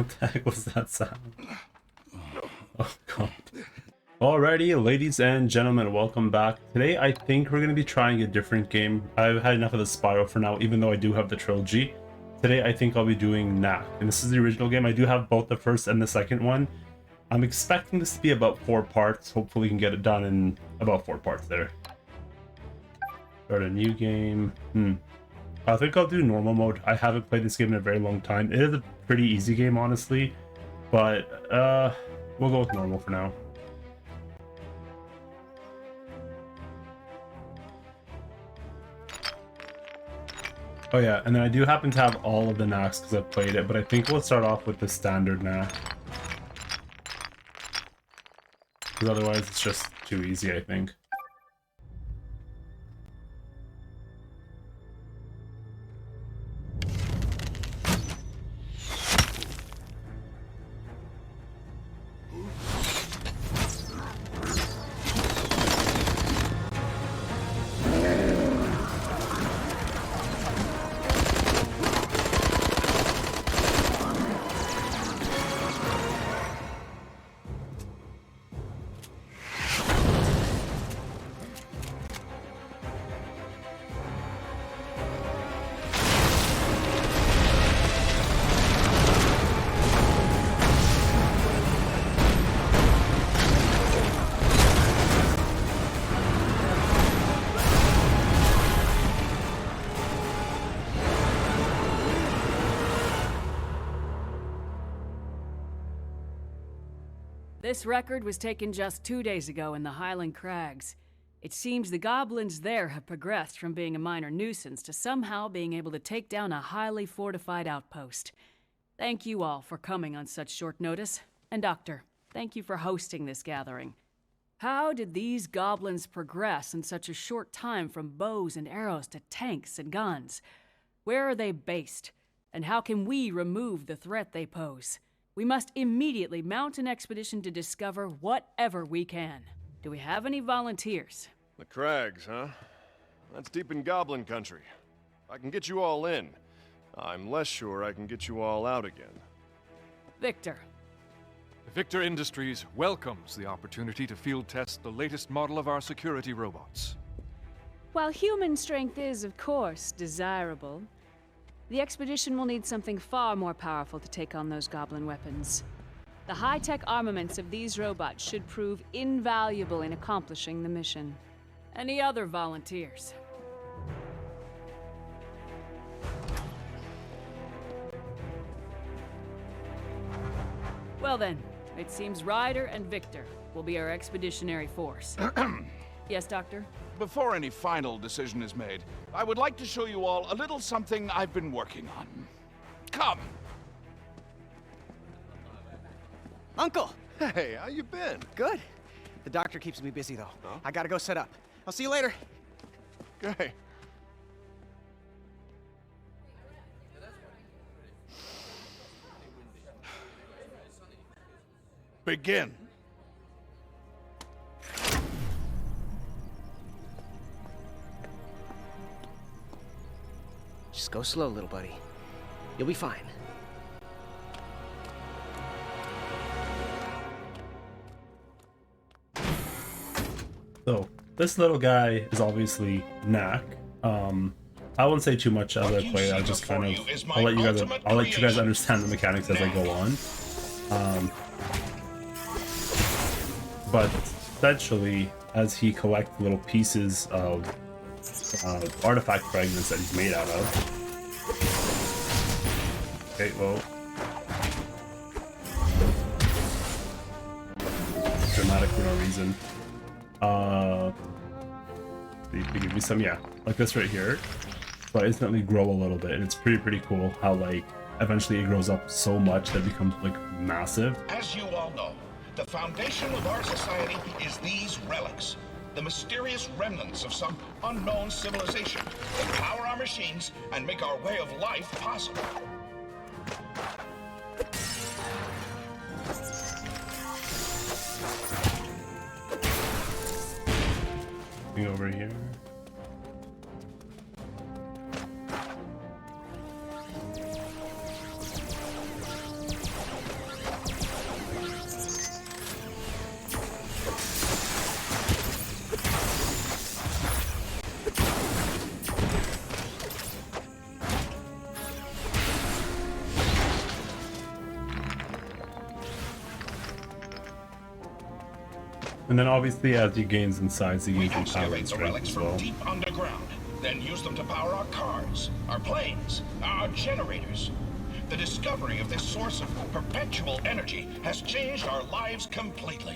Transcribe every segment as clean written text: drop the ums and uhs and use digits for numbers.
What the heck was that sound? Oh god. Alrighty, ladies and gentlemen, welcome back. Today I think we're going to be trying a different game. I've had enough of the Spiral for now, even though I do have the trilogy. Today I think I'll be doing Knack, and this is the original game. I do have both the first and the second one. I'm expecting this to be about 4 parts. Hopefully we can get it done in about 4 parts there. Start a new game. I think I'll do normal mode. I haven't played this game in a very long time. It is a pretty easy game, honestly, but we'll go with normal for now. Oh yeah, and then I do happen to have all of the Knacks because I've played it, but I think we'll start off with the standard Knack. Because otherwise it's just too easy, I think. This record was taken just 2 days ago in the Highland Crags. It seems the goblins there have progressed from being a minor nuisance to somehow being able to take down a highly fortified outpost. Thank you all for coming on such short notice. And Doctor, thank you for hosting this gathering. How did these goblins progress in such a short time from bows and arrows to tanks and guns? Where are they based? And how can we remove the threat they pose? We must immediately mount an expedition to discover whatever we can. Do we have any volunteers? The Crags, huh? That's deep in Goblin country. I can get you all in. I'm less sure I can get you all out again. Victor. Victor Industries welcomes the opportunity to field test the latest model of our security robots. While human strength is, of course, desirable, the expedition will need something far more powerful to take on those goblin weapons. The high-tech armaments of these robots should prove invaluable in accomplishing the mission. Any other volunteers? Well then, it seems Ryder and Victor will be our expeditionary force. Yes, Doctor? Before any final decision is made, I would like to show you all a little something I've been working on. Come! Uncle! Hey, how you been? Good. The doctor keeps me busy, though. Huh? I gotta go set up. I'll see you later. Okay. Begin. Just go slow, little buddy. You'll be fine. So this little guy is obviously Knack. I won't say too much as I play. I'll just kind of I'll let you guys understand the mechanics as I go on. But essentially, as he collects little pieces of artifact fragments that he's made out of. Okay, well. Dramatic for no reason. They give me some, yeah, like this right here. So I instantly grow a little bit, and it's pretty cool how, like, eventually it grows up so much that it becomes, like, massive. As you all know, the foundation of our society is these relics. The mysterious remnants of some unknown civilization that power our machines and make our way of life possible. Over here. And then obviously as he gains in size, he We gains in power and excavate the strength relics as from well. deep underground, then use them to power our cars, our planes, our generators. The discovery of this source of perpetual energy has changed our lives completely.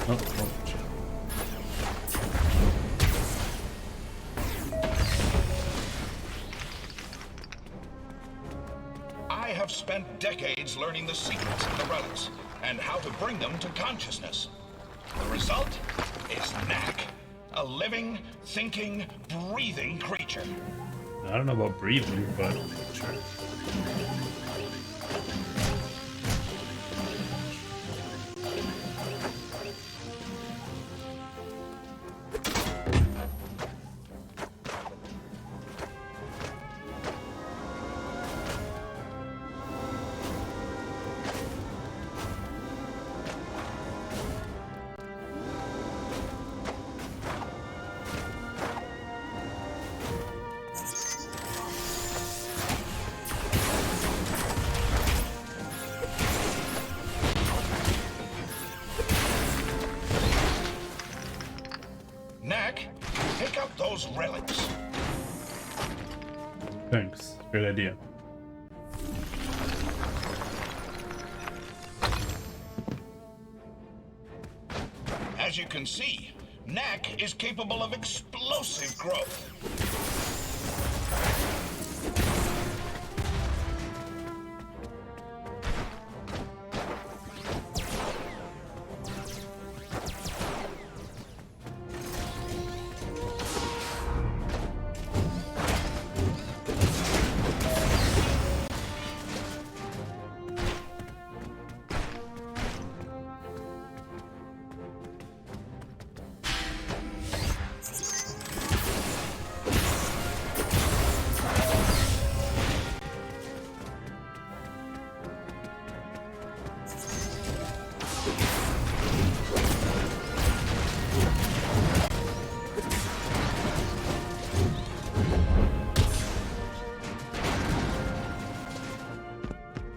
Oh, oh. I have spent decades learning the secrets of the relics and how to bring them to consciousness. The result is Knack, a living, thinking, breathing creature. I don't know about breathing, but sure. Knack, pick up those relics. Thanks. Great idea. As you can see, Knack is capable of explosive growth.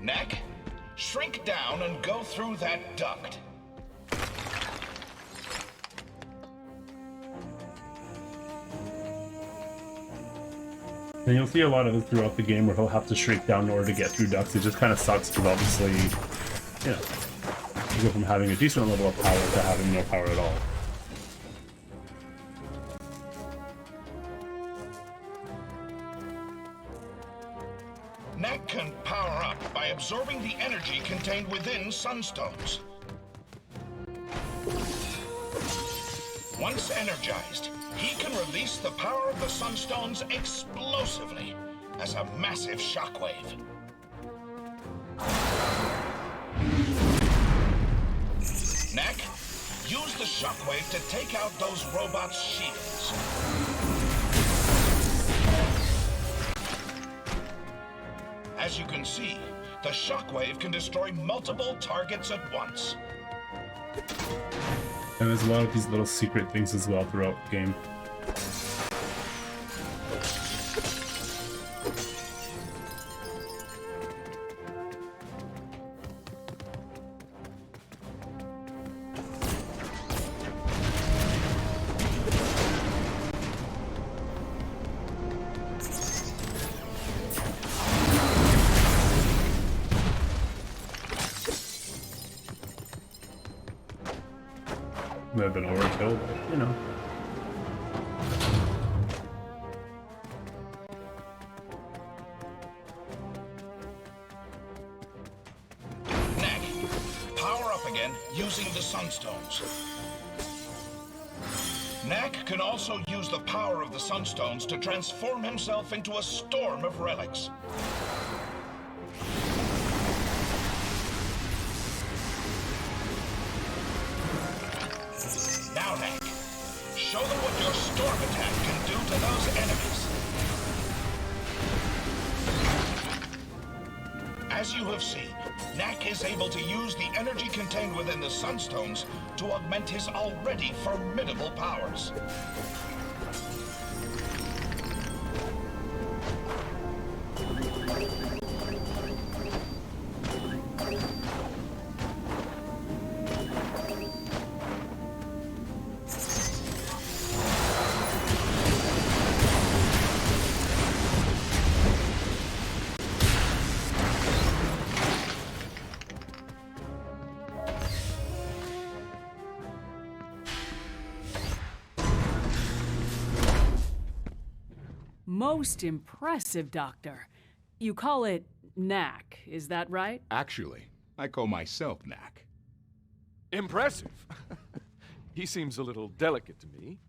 Knack, shrink down and go through that duct. And you'll see a lot of it throughout the game where he'll have to shrink down in order to get through ducts. It just kind of sucks because obviously, you know, you go from having a decent level of power to having no power at all. Knack can power up by absorbing the energy contained within sunstones. Once energized, he can release the power of the sunstones explosively as a massive shockwave. Knack, use the shockwave to take out those robots' shields. As you can see, the shockwave can destroy multiple targets at once. And there's a lot of these little secret things as well throughout the game. May have been overkill, but you know. Knack, power up again using the sunstones. Knack can also use the power of the Sunstones to transform himself into a storm of relics. Now, Knack, show them what your storm attack can do to those enemies. As you have seen, Knack is able to use the energy contained within the Sunstones to augment his already formidable powers. Most impressive, Doctor. You call it Knack, is that right? Actually, I call myself Knack. Impressive. He seems a little delicate to me.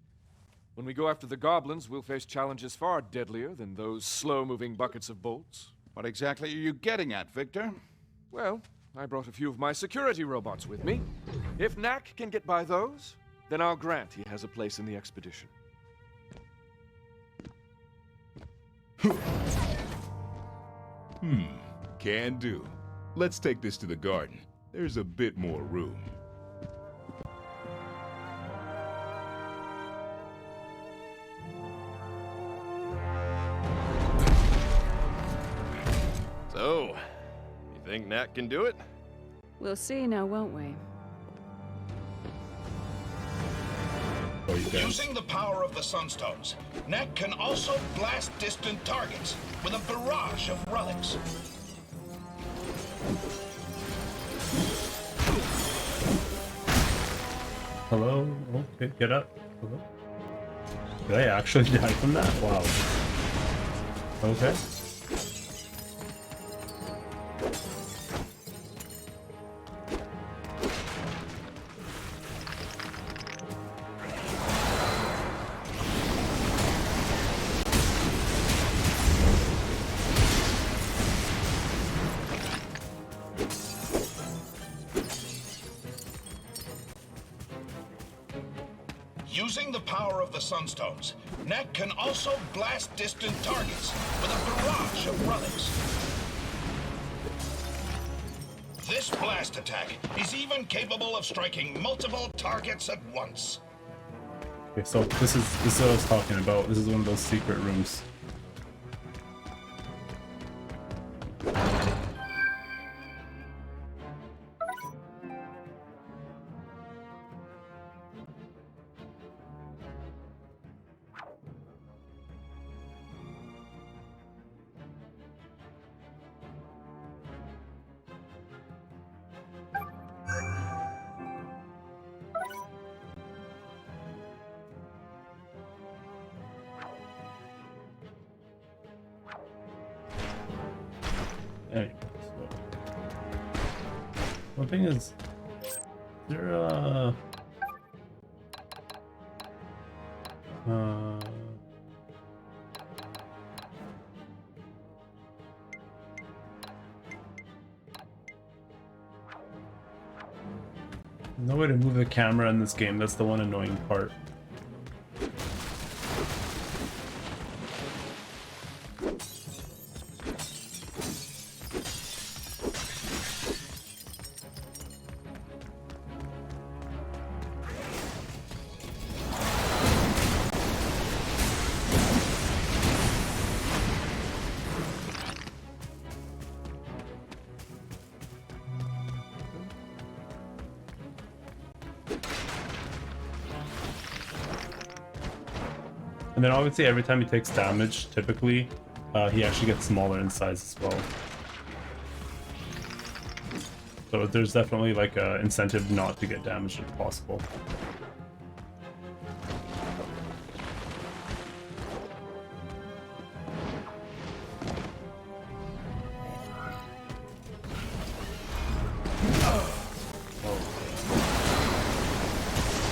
When we go after the goblins, we'll face challenges far deadlier than those slow-moving buckets of bolts. What exactly are you getting at, Victor? Well, I brought a few of my security robots with me. If Knack can get by those, then I'll grant he has a place in the expedition. Can do. Let's take this to the garden. There's a bit more room. So, you think Knack can do it? We'll see now, won't we? Oh, you guys. Using the power of the Sunstones, Knack can also blast distant targets with a barrage of relics. Hello? Okay, get up. Hello? Did I actually die from that? Wow. Okay. Using the power of the Sunstones, Knack can also blast distant targets with a barrage of relics. This blast attack is even capable of striking multiple targets at once. Okay, so this is what I was talking about. This is one of those secret rooms. Anyway, so one thing is there no way to move the camera in this game. That's the one annoying part. And then obviously every time he takes damage, typically, he actually gets smaller in size as well. So there's definitely like an incentive not to get damaged if possible.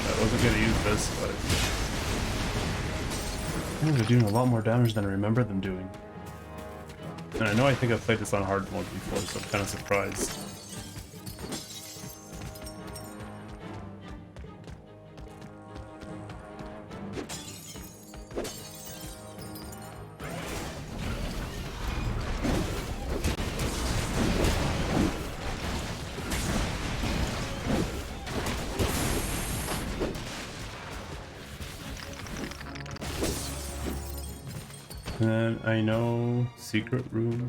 I wasn't gonna use this, but Things are doing a lot more damage than I remember them doing. And I know I think I've played this on hard mode before, so I'm kind of surprised. And I know secret room.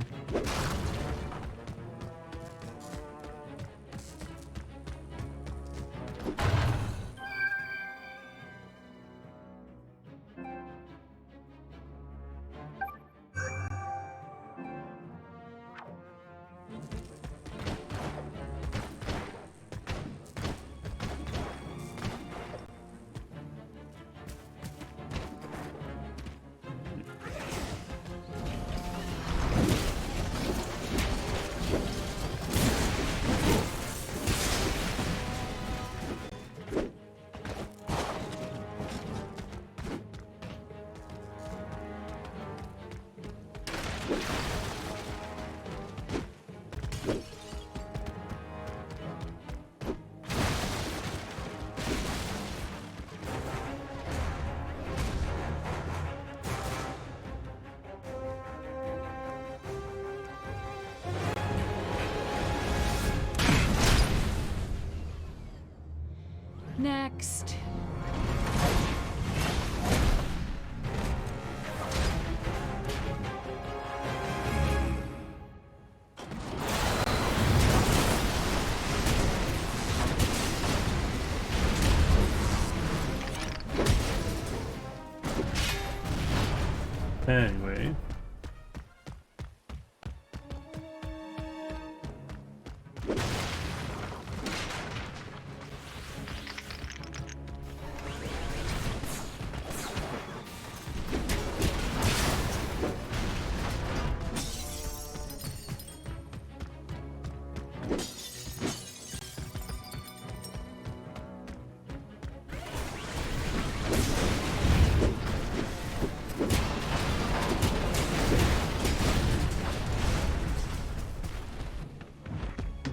Next. Anyway.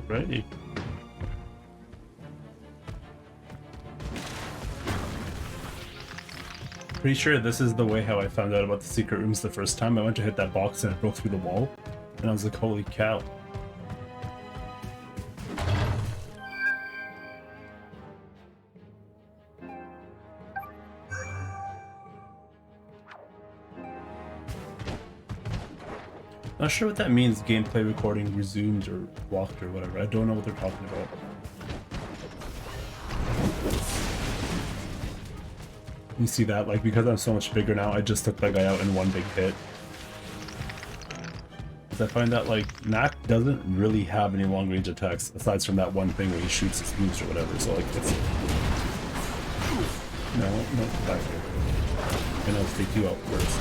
Ready. Pretty sure this is the way how I found out about the secret rooms the first time. I went to hit that box and it broke through the wall. And I was like, holy cow. Not sure what that means, gameplay recording resumed or blocked or whatever. I don't know what they're talking about. You see that? Like, because I'm so much bigger now, I just took that guy out in one big hit. Because I find that, like, Knack doesn't really have any long-range attacks, aside from that one thing where he shoots his moves or whatever, so, like, it's... No, back here. And I'll take you out first.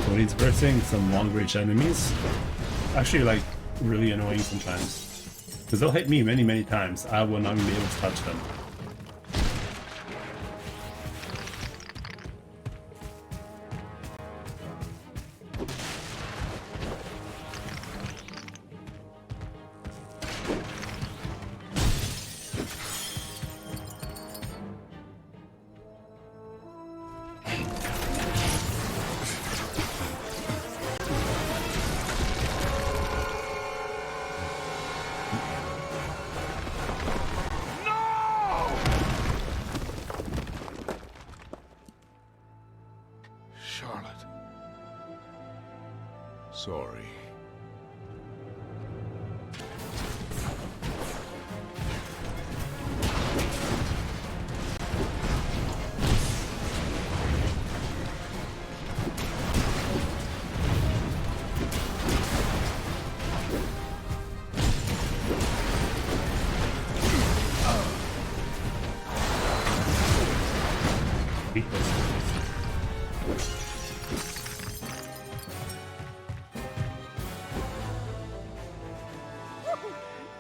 When he's versing some long-range enemies, actually, like, really annoying sometimes. Because they'll hit me many, many times. I will not even be able to touch them. Charlotte. Sorry.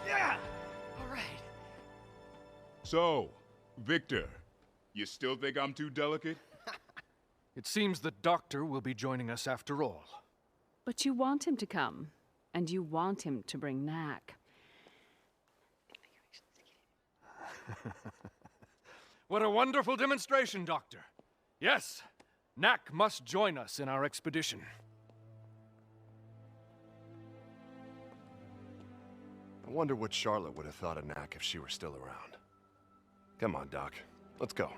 Yeah! All right. So, Victor, You still think I'm too delicate? It seems the doctor will be joining us after all. But you want him to come, and you want him to bring Knack. What a wonderful demonstration, Doctor. Yes, Knack must join us in our expedition. I wonder what Charlotte would have thought of Knack if she were still around. Come on, Doc. Let's go.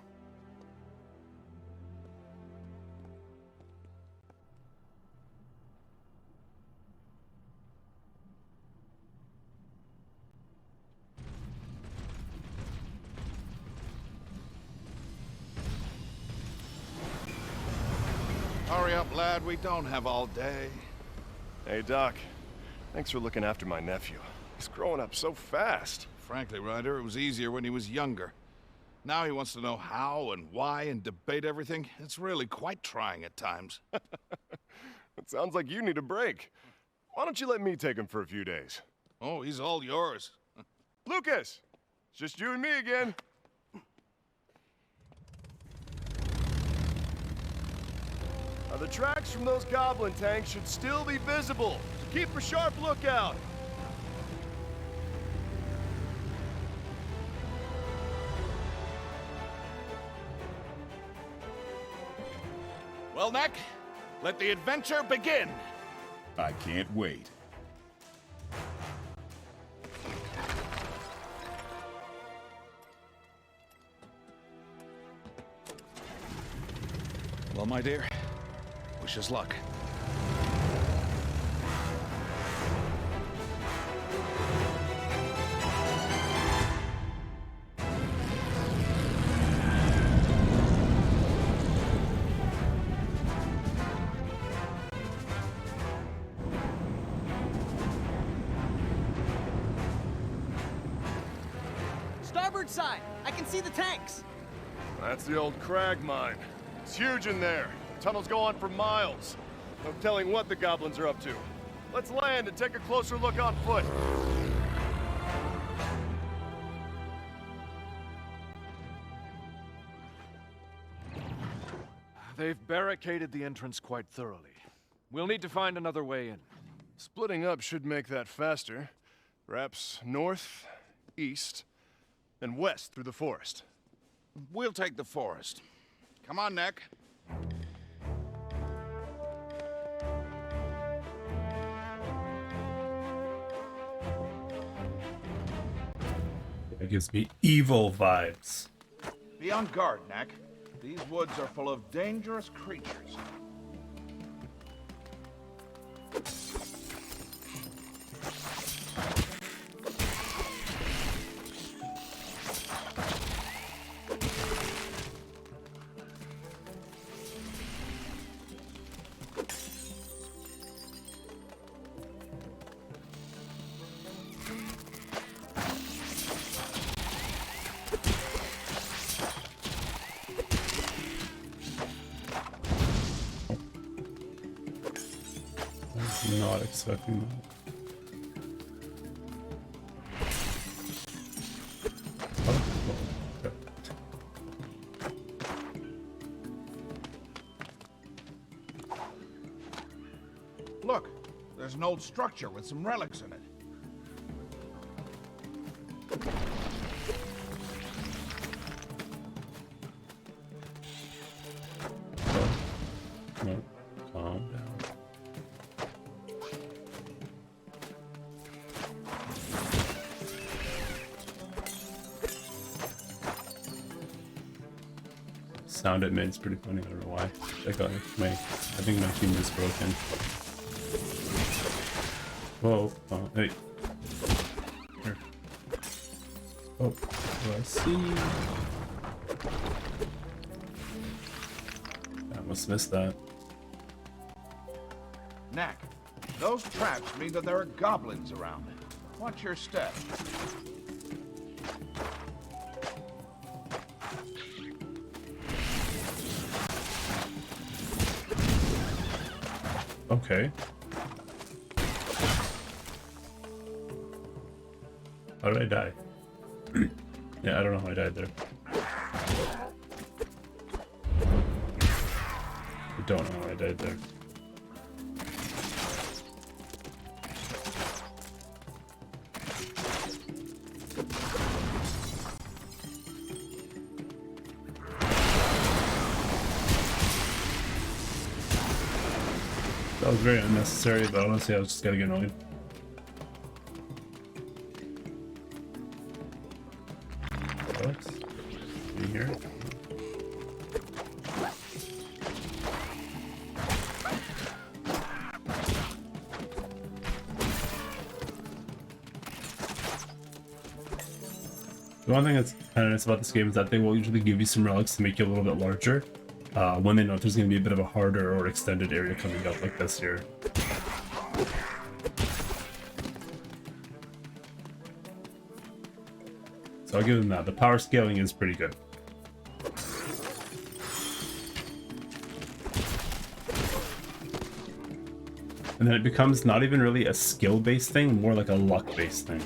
Hurry up, lad. We don't have all day. Hey, Doc. Thanks for looking after my nephew. He's growing up so fast. Frankly, Ryder, it was easier when he was younger. Now he wants to know how and why and debate everything. It's really quite trying at times. It sounds like you need a break. Why don't you let me take him for a few days? Oh, he's all yours. Lucas! It's just you and me again. Now, the tracks from those goblin tanks should still be visible, so keep a sharp lookout. Well, Knack, let the adventure begin. I can't wait. Well, my dear, wish us luck. Starboard side! I can see the tanks! That's the old crag mine. It's huge in there. Tunnels go on for miles. No telling what the goblins are up to. Let's land and take a closer look on foot. They've barricaded the entrance quite thoroughly. We'll need to find another way in. Splitting up should make that faster. Perhaps north, east, and west through the forest. We'll take the forest. Come on, Knack. It gives me evil vibes. Be on guard, Knack. These woods are full of dangerous creatures. Not expecting that. Look, there's an old structure with some relics in it. No, calm down. Sound it made is pretty funny. I don't know why. Like I think my team is broken. Whoa! Oh, hey. Here. Oh, I see. I must miss that. Knack, those traps mean that there are goblins around. Watch your step. Okay. How did I die? Yeah, I don't know how I died there. don't know how I died there. That was very unnecessary, but honestly I was just getting annoyed. Alex? You here? The one thing that's kind of nice about this game is that they will usually give you some relics to make you a little bit larger when they know there's going to be a bit of a harder or extended area coming up like this here. So I'll give them that. The power scaling is pretty good. And then it becomes not even really a skill-based thing, more like a luck-based thing.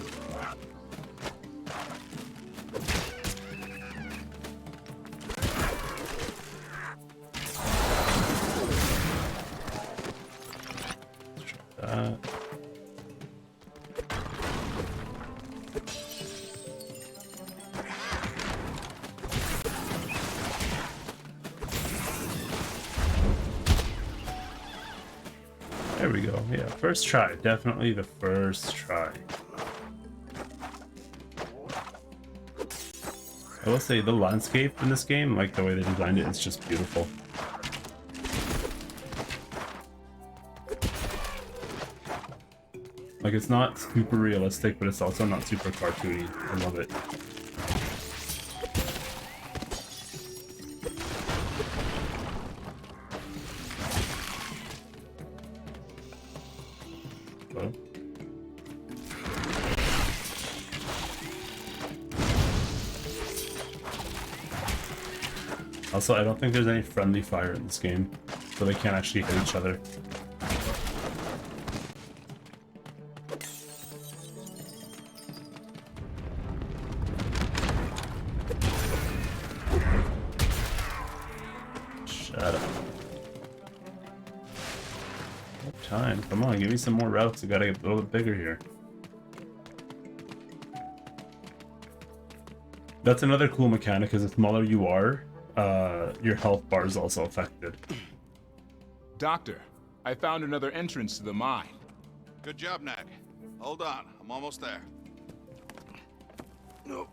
There we go. Yeah, first try. Definitely the first try. I will say the landscape in this game, like the way they designed it, is just beautiful. Like, it's not super realistic, but it's also not super cartoony. I love it. Hello? Also, I don't think there's any friendly fire in this game, so they can't actually hit each other. Shut up. What time? Come on, give me some more routes. I gotta get a little bit bigger here. That's another cool mechanic, is the smaller you are, your health bar is also affected. Doctor, I found another entrance to the mine. Good job, Knack. Hold on, I'm almost there. No.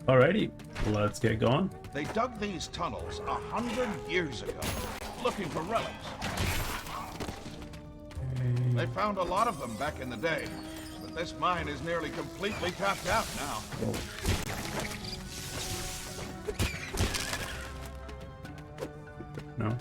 Alrighty, let's get going. They dug these tunnels 100 years ago, looking for relics. They found a lot of them back in the day, but this mine is nearly completely tapped out now. No?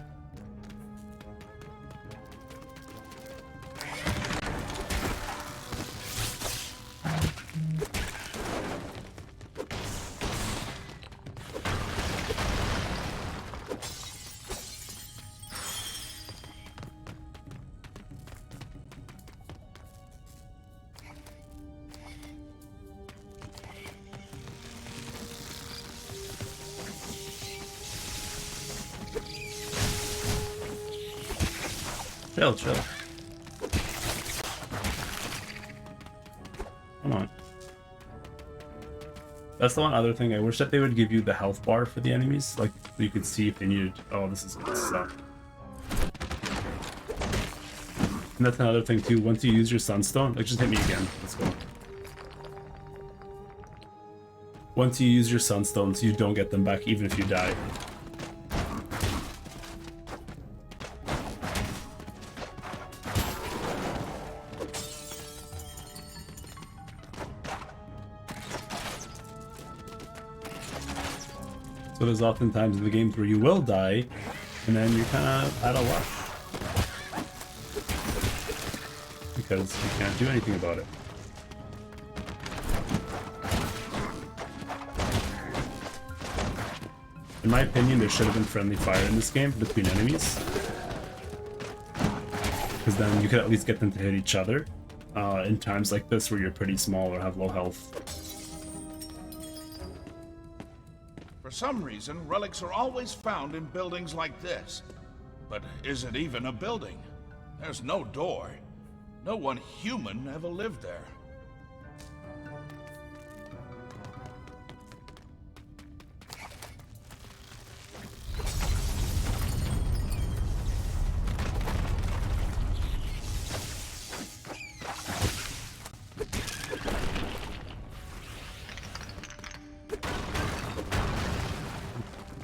Chill. Come on. That's the one other thing. I wish that they would give you the health bar for the enemies, like so you could see if they needed. Oh, this is gonna suck. And that's another thing too. Once you use your sunstone, like just hit me again. Let's go. Once you use your sunstones, you don't get them back, even if you die. So there's often times in the games where you will die, and then you're kind of out of luck. Because you can't do anything about it. In my opinion, there should have been friendly fire in this game between enemies. Because then you could at least get them to hit each other in times like this where you're pretty small or have low health. some reason, relics are always found in buildings like this. But is it even a building? There's no door. No one human ever lived there.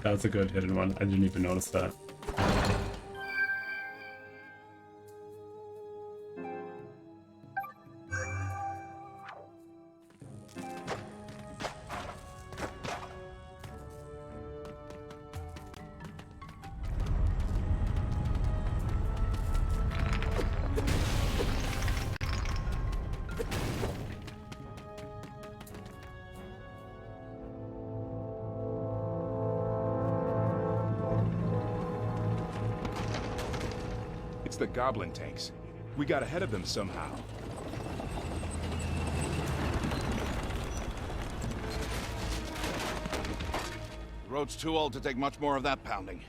That's a good hidden one. I didn't even notice that. It's the goblin tanks. We got ahead of them somehow. The road's too old to take much more of that pounding.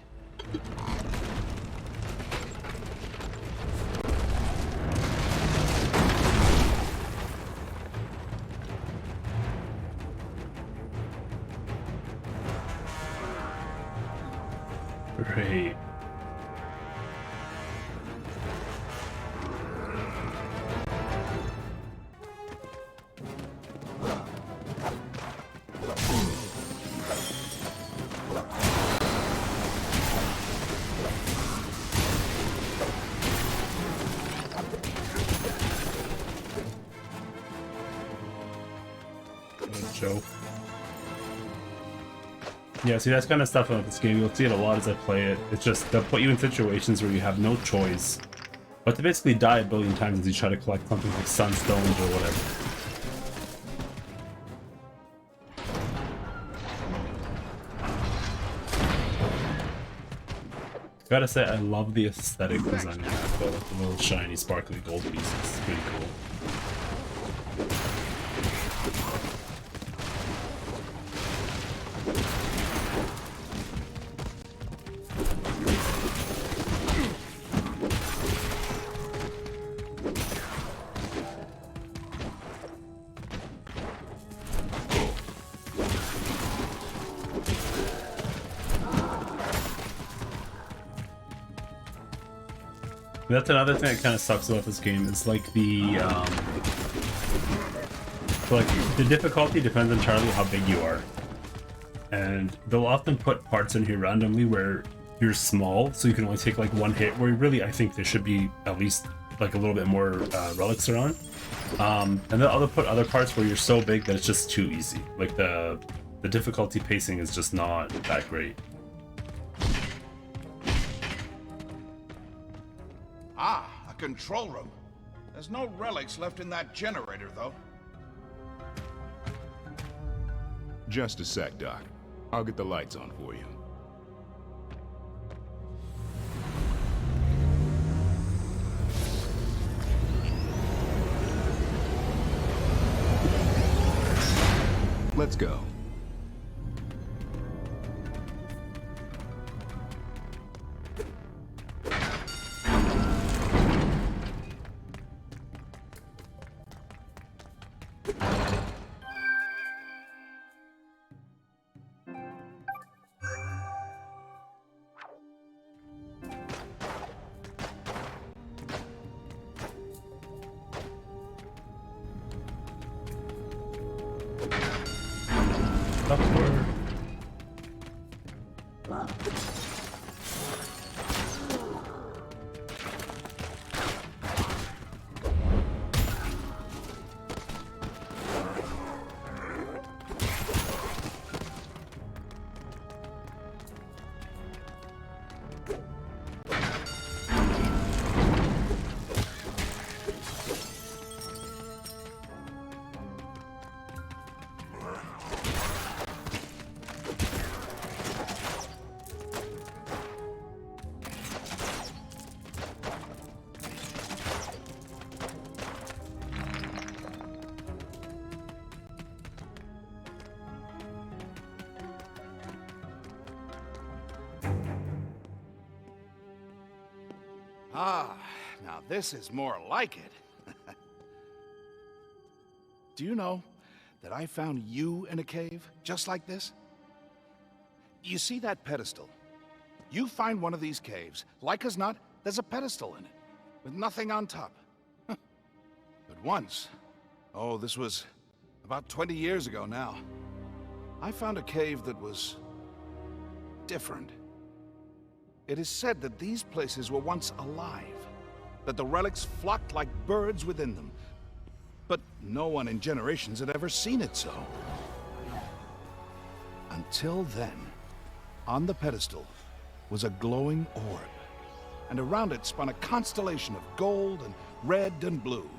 Great. Joke. Yeah, see, that's kind of stuff about this game. You'll see it a lot as I play it. It's just, they'll put you in situations where you have no choice but to basically die a billion times as you try to collect something like sunstones or whatever. Gotta say, I love the aesthetic design of that, though, like the little shiny, sparkly gold pieces. It's pretty cool. That's another thing that kind of sucks about this game is like the difficulty depends entirely how big you are, and they'll often put parts in here randomly where you're small, so you can only take like one hit. Where really, I think there should be at least like a little bit more relics around, and then they'll put other parts where you're so big that it's just too easy. Like the difficulty pacing is just not that great. Ah, a control room. There's no relics left in that generator, though. Just a sec, Doc. I'll get the lights on for you. Let's go. Upward. Ah, now this is more like it. Do you know that I found you in a cave just like this? You see that pedestal? You find one of these caves, like as not, there's a pedestal in it, with nothing on top. But once, oh, this was about 20 years ago now, I found a cave that was different. It is said that these places were once alive, that the relics flocked like birds within them. But no one in generations had ever seen it so. Until then, on the pedestal was a glowing orb, and around it spun a constellation of gold and red and blue.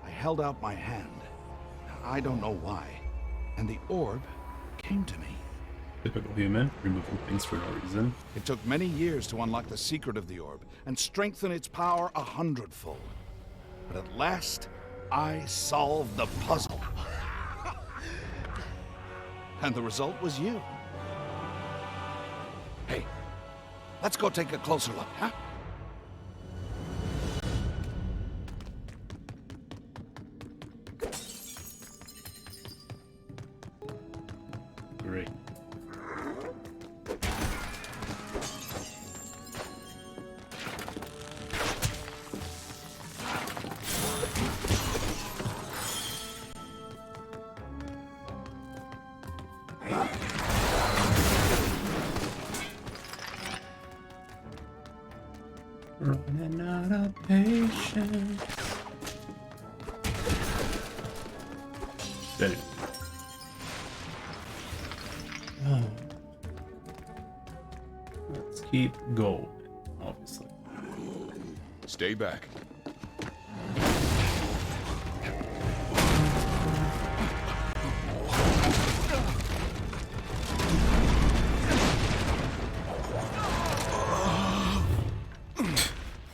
I held out my hand, I don't know why, and the orb came to me. Typical human, removing things for no reason. It took many years to unlock the secret of the orb and strengthen its power 100-fold. But at last, I solved the puzzle. And the result was you. Hey, let's go take a closer look, huh? Great. Running out of patience. Anyway. Oh. Let's keep going, obviously. Stay back.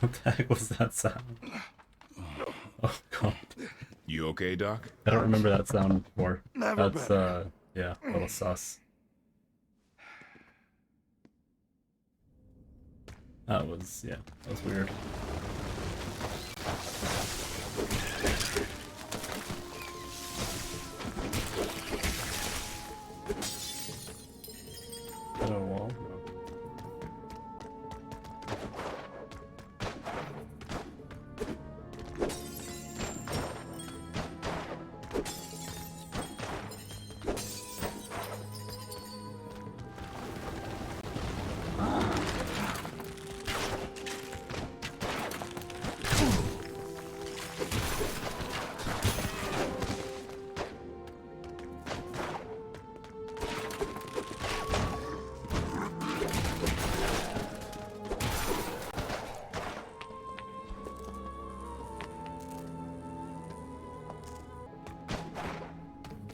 What the heck was that sound? Oh god. You okay, Doc? I don't remember that sound before. Never That's better. Yeah, a little sus. That was weird. Is that a wall?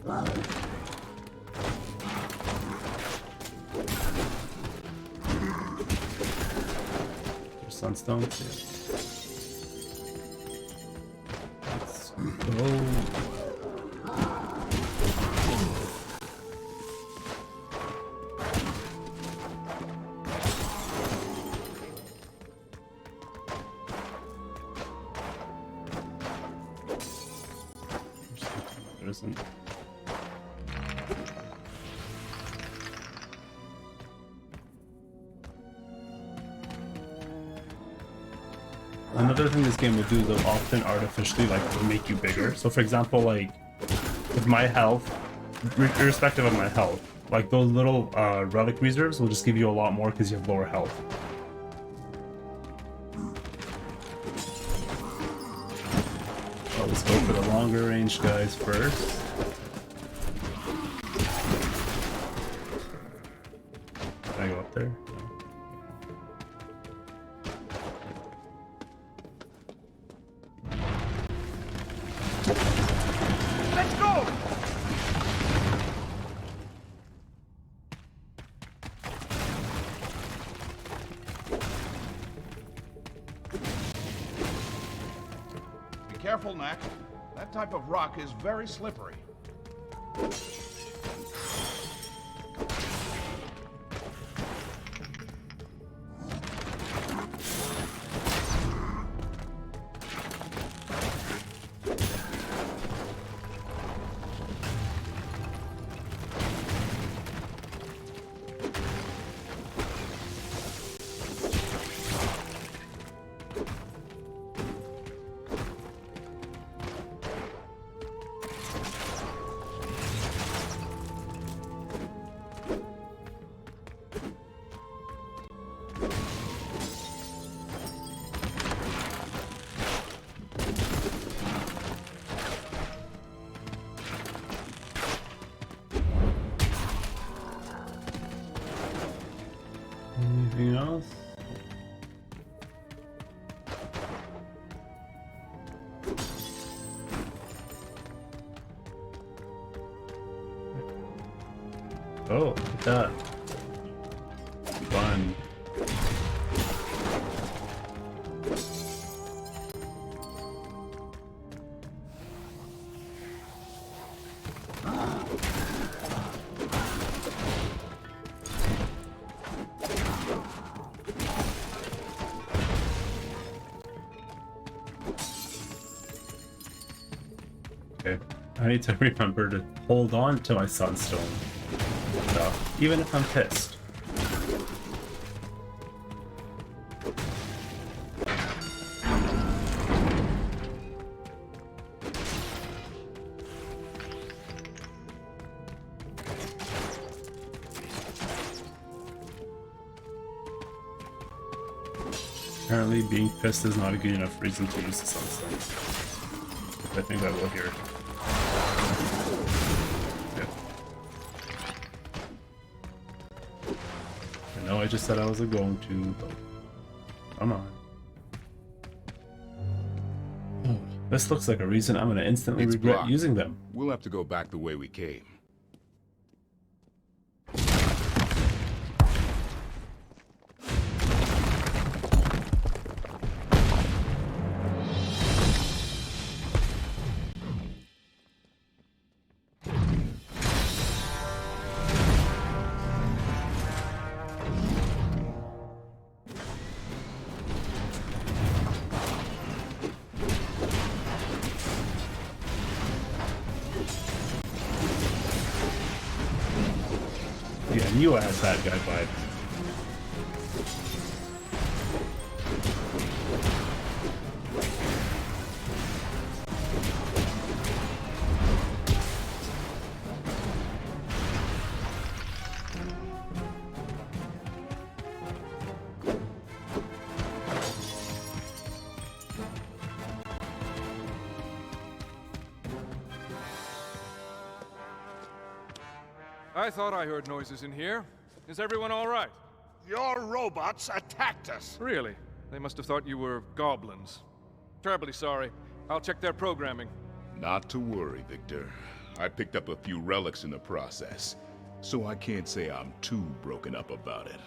No. Sunstone. Yeah. Let's go. There isn't. Another thing this game will do is it'll often artificially make you bigger. So for example, like with my health, irrespective of my health, like those little relic reserves will just give you a lot more because you have lower health. So let's go for the longer range guys first. Can I go up there? No. Let's go! Be careful, Knack. That type of rock is very slippery. Oh, look at that. Fun. Okay, I need to remember to hold on to my sunstone. Even if I'm pissed. Apparently being pissed is not a good enough reason to use the sunstone. I think I will here. I know I just said I wasn't going to, but come on. Oh, this looks like a reason I'm gonna instantly It's regret blocked. using them. We'll have to go back the way we came. Yeah, I knew I had bad guy vibe. I thought I heard noises in here. Is everyone all right? Your robots attacked us. Really? They must have thought you were goblins. Terribly sorry. I'll check their programming. Not to worry, Victor. I picked up a few relics in the process, so I can't say I'm too broken up about it.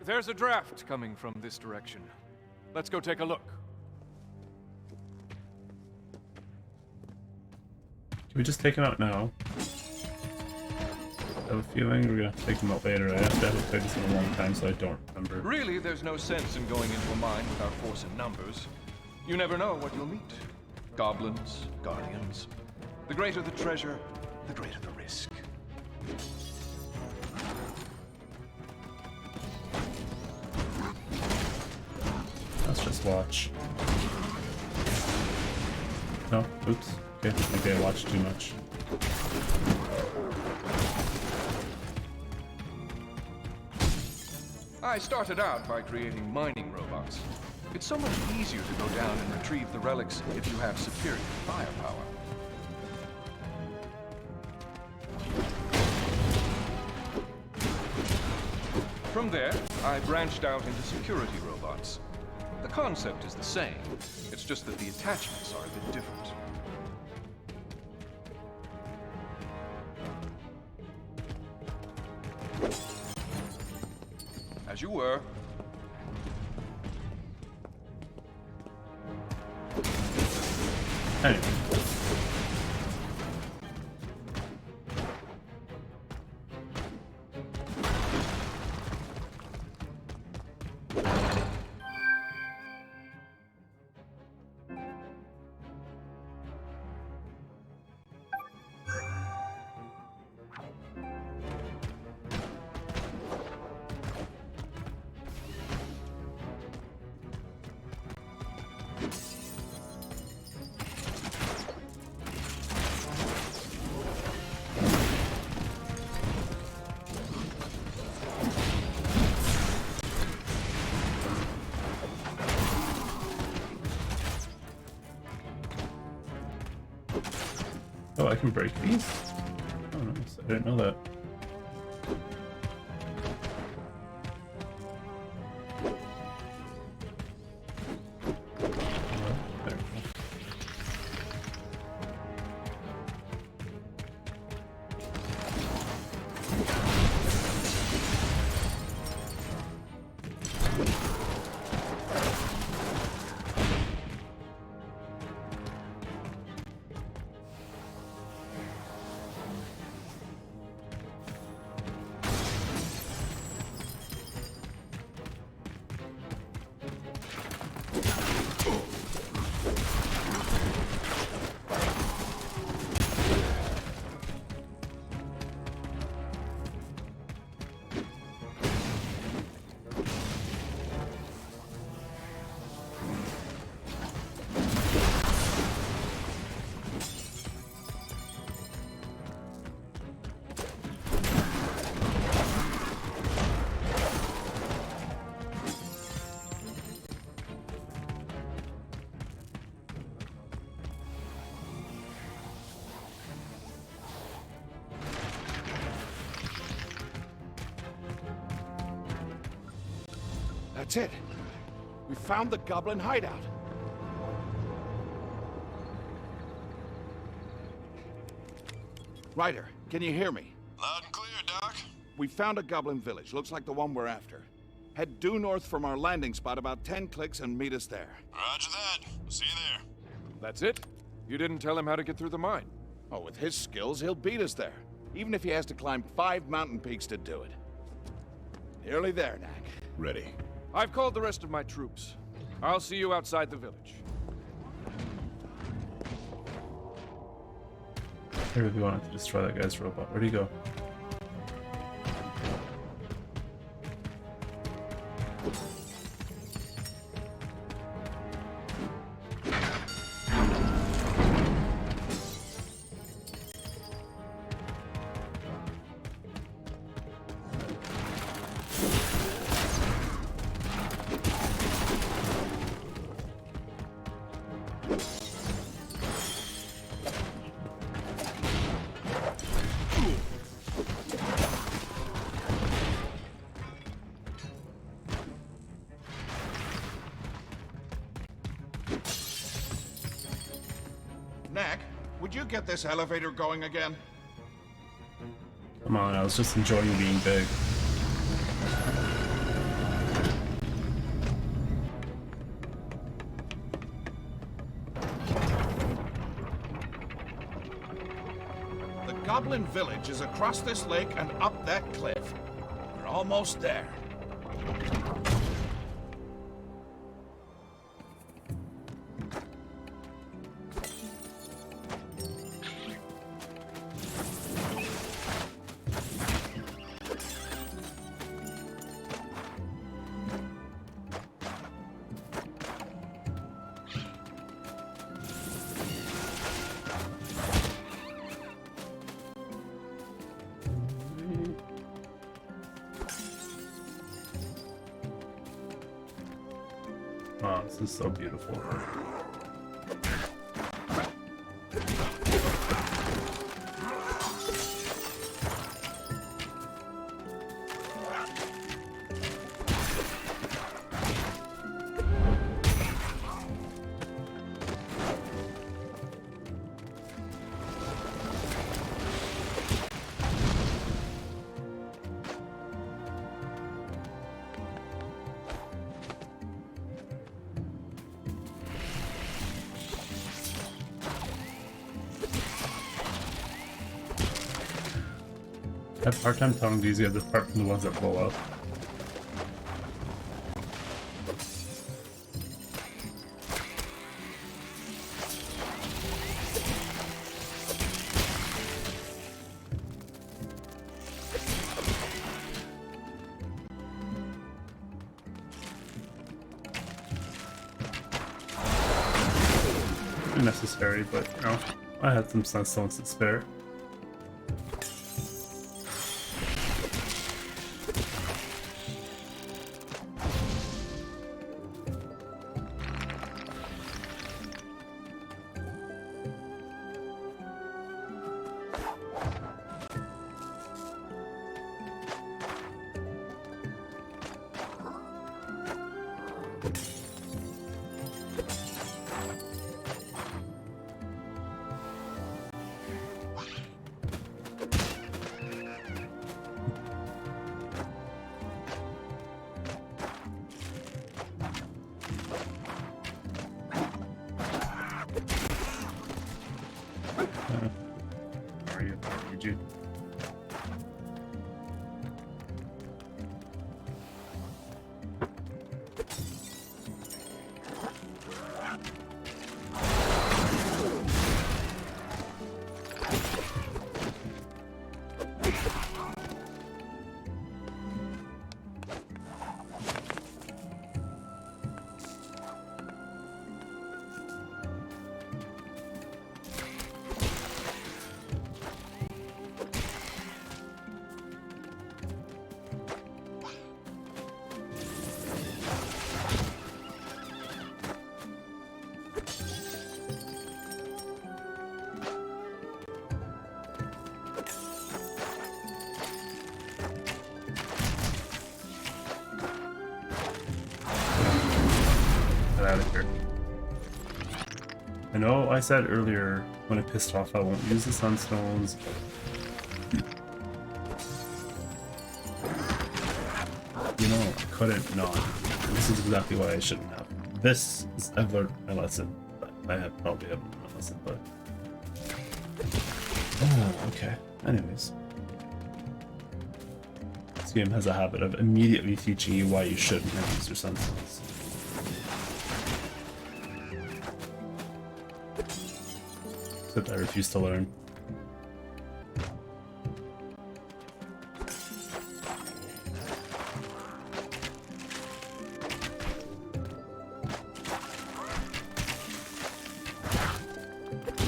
There's a draft coming from this direction. Let's go take a look. Can we just take him out now? I have a feeling we're gonna have to take him out later. I haven't played this in a long time, so I don't remember. Really, there's no sense in going into a mine with our force in numbers. You never know what you'll meet. Goblins, guardians. The greater the treasure, the greater the risk. Let's just watch. No, oops. Okay, maybe I watched too much. I started out by creating mining robots. It's so much easier to go down and retrieve the relics if you have superior firepower. From there, I branched out into security robots. The concept is the same. It's just that the attachments are a bit different. As you were. Anyway. Oh, I can break these? Oh, nice. I didn't know that. There we go. That's it. We found the goblin hideout. Ryder, can you hear me? Loud and clear, Doc. We found a goblin village. Looks like the one we're after. Head due north from our landing spot about 10 clicks and meet us there. Roger that. See you there. That's it? You didn't tell him how to get through the mine. Oh, with his skills, he'll beat us there. Even if he has to climb 5 mountain peaks to do it. Nearly there, Knack. Ready. I've called the rest of my troops. I'll see you outside the village. I really wanted to destroy that guy's robot. Where'd he go? Knack, would you get this elevator going again? Come on, I was just enjoying being big. The Goblin Village is across this lake and up that cliff. We're almost there. Wow, this is so beautiful. I have a hard time telling these guys apart from the ones that blow up. Unnecessary, but you know, I had some sunstones to spare. You. I know I said earlier when I pissed off I won't use the sunstones. You know, I couldn't not. This is exactly why I shouldn't have. This is, I've learned my lesson. I have probably haven't learned my lesson, but... Oh, okay. Anyways. This game has a habit of immediately teaching you why you shouldn't have used your sunstones. Except I refuse to learn.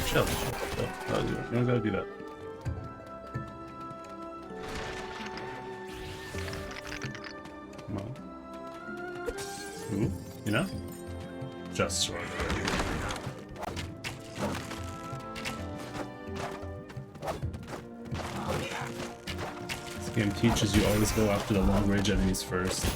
Chill. Oh, you don't gotta do that. Come on. Ooh, you know? Just right. This game teaches you always go after the long range enemies first.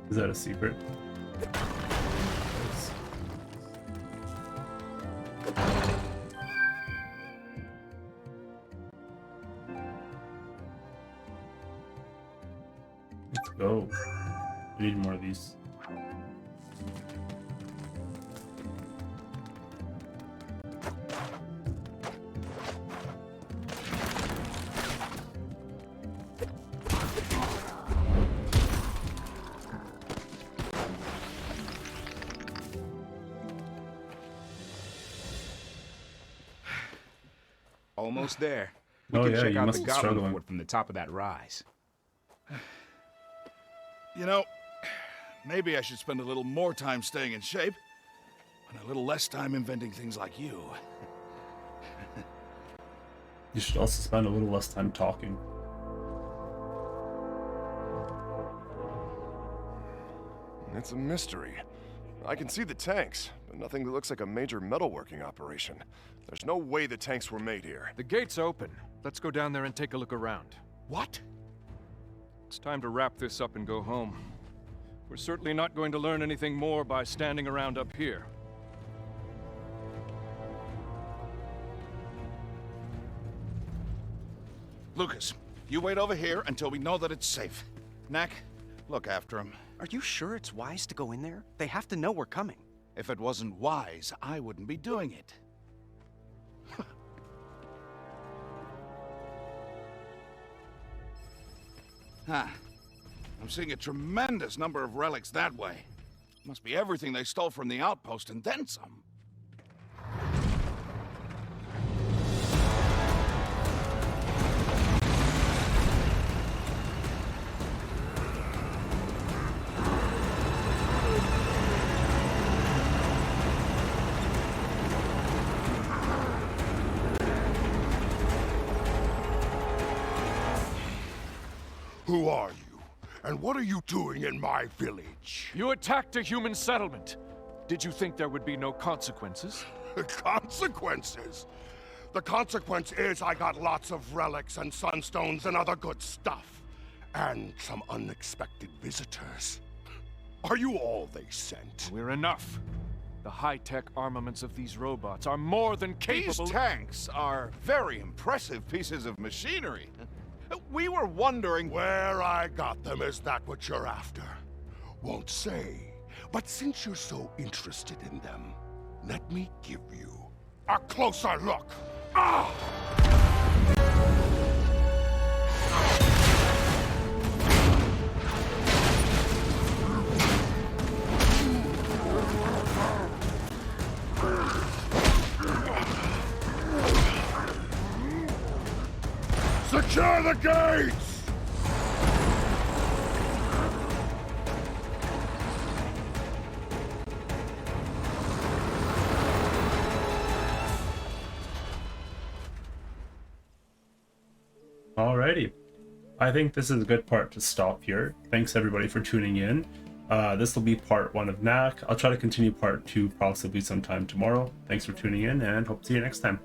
Is that a secret? Let's go. I need more of these. Almost there. We Oh can yeah, check you out must the be Goblin struggling. Fort from the top of that rise. You know, maybe I should spend a little more time staying in shape, and a little less time inventing things like you. You should also spend a little less time talking. It's a mystery. I can see the tanks, but nothing that looks like a major metalworking operation. There's no way the tanks were made here. The gate's open. Let's go down there and take a look around. What? It's time to wrap this up and go home. We're certainly not going to learn anything more by standing around up here. Lucas, you wait over here until we know that it's safe. Knack, look after him. Are you sure it's wise to go in there? They have to know we're coming. If it wasn't wise, I wouldn't be doing it. Huh. I'm seeing a tremendous number of relics that way. Must be everything they stole from the outpost and then some. Who are you? And what are you doing in my village? You attacked a human settlement. Did you think there would be no consequences? Consequences? The consequence is I got lots of relics and sunstones and other good stuff. And some unexpected visitors. Are you all they sent? We're enough. The high-tech armaments of these robots are more than capable. These tanks are very impressive pieces of machinery. We were wondering... Where I got them, is that what you're after? Won't say. But since you're so interested in them, Let me give you a closer look. Ah! Secure the gates! Alrighty. I think this is a good part to stop here. Thanks everybody for tuning in. This will be part 1 of Knack. I'll try to continue part 2 possibly sometime tomorrow. Thanks for tuning in and hope to see you next time.